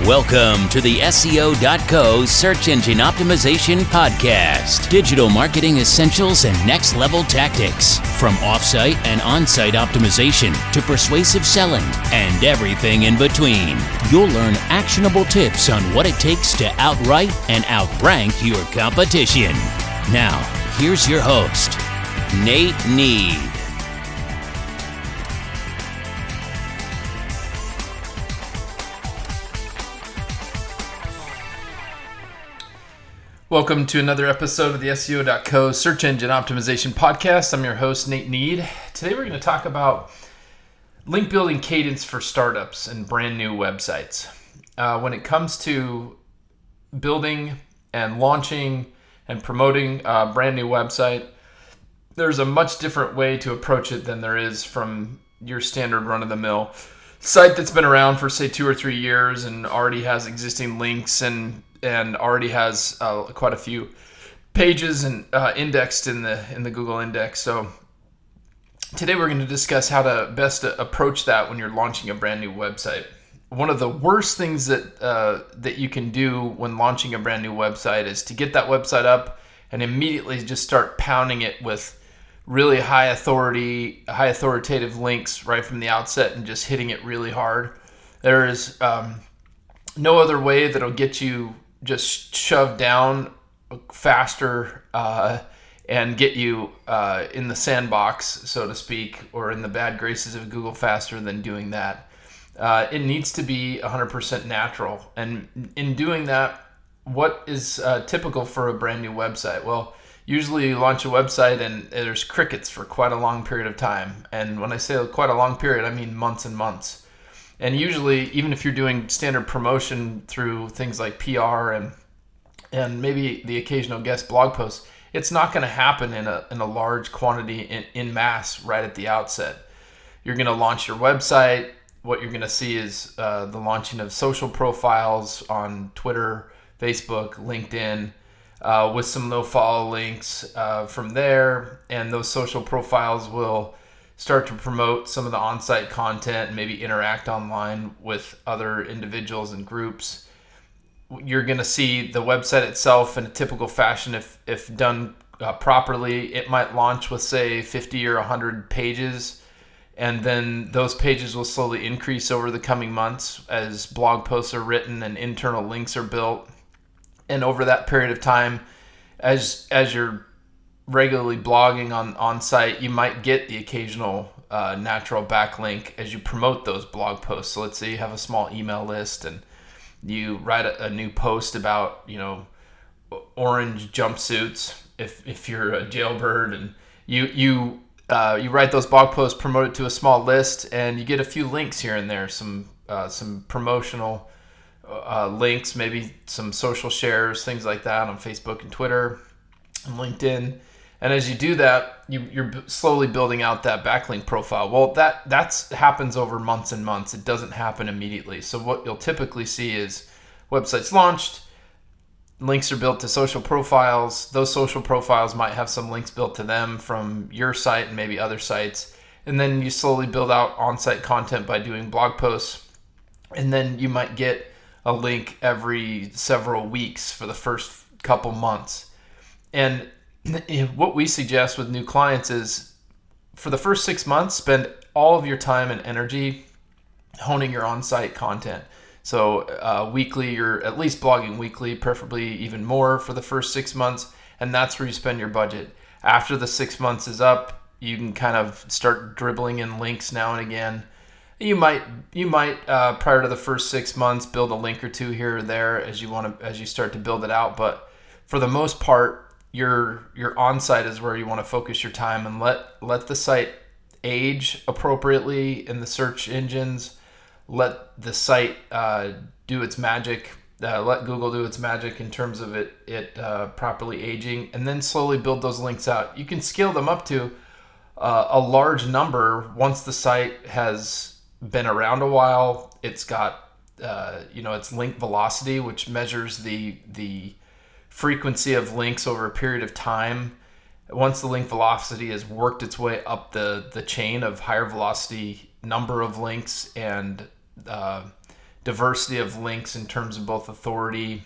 Welcome to the SEO.co Search Engine Optimization Podcast. Digital marketing essentials and next level tactics. From offsite and on-site optimization to persuasive selling and everything in between. You'll learn actionable tips on what it takes to outright and outrank your competition. Now, here's your host, Nate Need. Welcome to another episode of the SEO.co Search Engine Optimization Podcast. I'm your host, Nate Need. Today we're going to talk about link building cadence for startups and brand new websites. When it comes to building and launching and promoting a brand new website, there's a much different way to approach it than there is from your standard run-of-the-mill site that's been around for, say, 2 or 3 years and already has existing links and already has quite a few pages and indexed in the Google index. So today we're going to discuss how to best approach that when you're launching a brand new website. One of the worst things that you can do when launching a brand new website is to get that website up and immediately just start pounding it with really high authoritative links right from the outset and just hitting it really hard. There is no other way that'll get you just shoved down faster and get you in the sandbox, so to speak, or in the bad graces of Google faster than doing that. It needs to be 100% natural. And in doing that, what is typical for a brand new website? Well, usually you launch a website and there's crickets for quite a long period of time. And when I say quite a long period, I mean months and months. And usually, even if you're doing standard promotion through things like PR and maybe the occasional guest blog post, it's not going to happen in a large quantity in mass right at the outset. You're going to launch your website. What you're going to see is the launching of social profiles on Twitter, Facebook, LinkedIn, with some no-follow links from there. And those social profiles will start to promote some of the on-site content and maybe interact online with other individuals and groups. You're going to see the website itself in a typical fashion. If done properly, it might launch with, say, 50 or 100 pages, and then those pages will slowly increase over the coming months as blog posts are written and internal links are built. And over that period of time, as you're regularly blogging on site, you might get the occasional natural backlink as you promote those blog posts. So let's say you have a small email list and you write a new post about, orange jumpsuits if you're a jailbird, and you write those blog posts, promote it to a small list, and you get a few links here and there, some promotional links, maybe some social shares, things like that on Facebook and Twitter and LinkedIn. And as you do that, you're slowly building out that backlink profile. Well, that happens over months and months. It doesn't happen immediately. So what you'll typically see is websites launched, links are built to social profiles. Those social profiles might have some links built to them from your site and maybe other sites. And then you slowly build out on-site content by doing blog posts. And then you might get a link every several weeks for the first couple months. And what we suggest with new clients is for the first 6 months, spend all of your time and energy honing your on-site content. So weekly, you're at least blogging weekly, preferably even more for the first 6 months, and that's where you spend your budget. After the 6 months is up, you can kind of start dribbling in links now and again. You might prior to the first 6 months build a link or two here or there as you start to build it out, but for the most part, your on-site is where you want to focus your time, and let the site age appropriately in the search engines. Let the site do its magic. Let Google do its magic in terms of it properly aging, and then slowly build those links out. You can scale them up to a large number once the site has been around a while. It's got its link velocity, which measures the frequency of links over a period of time. Once the link velocity has worked its way up the chain of higher velocity number of links and diversity of links in terms of both authority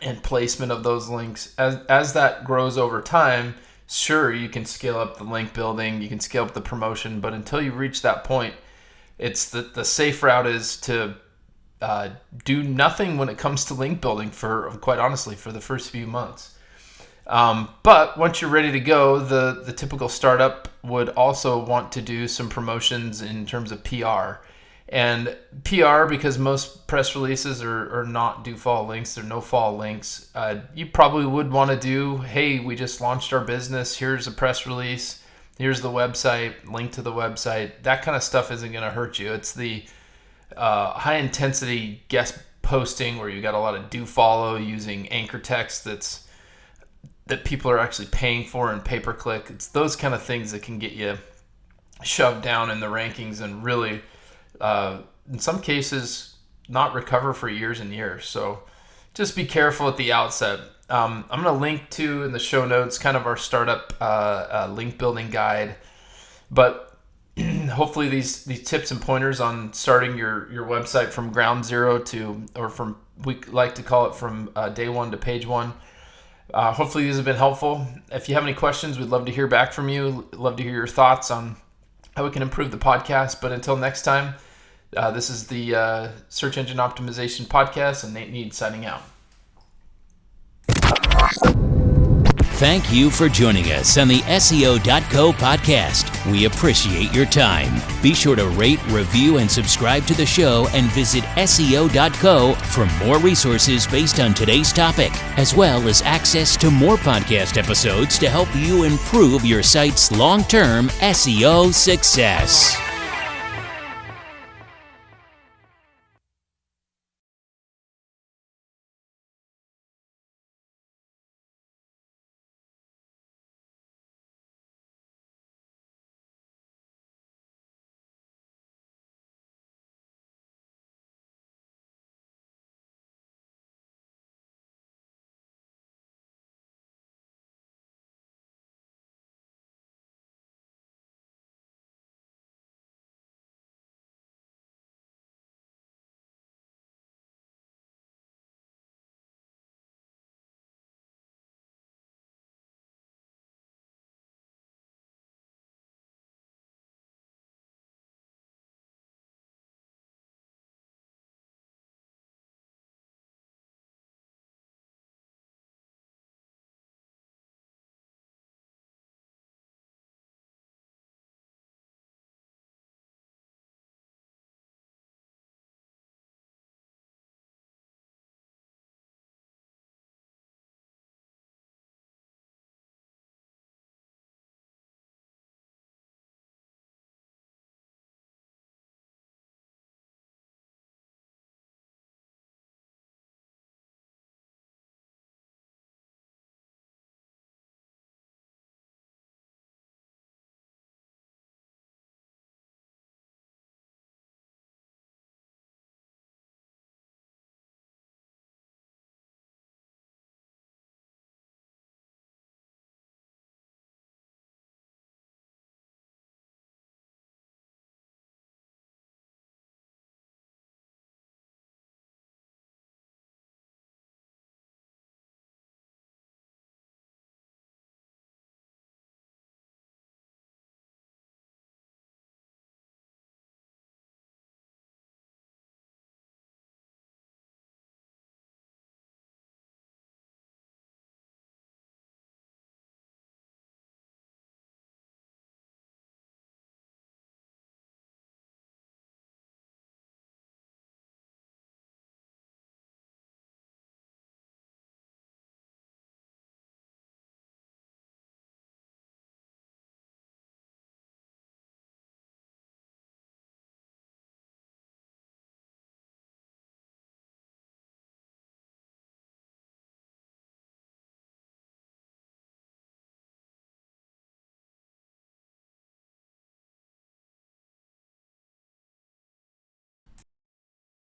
and placement of those links. As that grows over time, sure, you can scale up the link building, you can scale up the promotion, but until you reach that point, it's the safe route is to do nothing when it comes to link building quite honestly, for the first few months. But once you're ready to go, the typical startup would also want to do some promotions in terms of PR. And PR, because most press releases are not do follow links, they're no follow links, you probably would want to do, hey, we just launched our business, here's a press release, here's the website, link to the website. That kind of stuff isn't going to hurt you. It's the high intensity guest posting where you got a lot of do follow using anchor text that people are actually paying for and pay-per-click. It's those kind of things that can get you shoved down in the rankings and really, in some cases, not recover for years and years. So just be careful at the outset. I'm going to link to in the show notes kind of our startup link building guide. But hopefully these tips and pointers on starting your website from ground zero we like to call it from day one to page one. Hopefully these have been helpful. If you have any questions, we'd love to hear back from you. Love to hear your thoughts on how we can improve the podcast. But until next time, this is the Search Engine Optimization Podcast, and Nate Need signing out. Thank you for joining us on the SEO.co podcast. We appreciate your time. Be sure to rate, review, and subscribe to the show, and visit SEO.co for more resources based on today's topic, as well as access to more podcast episodes to help you improve your site's long-term SEO success.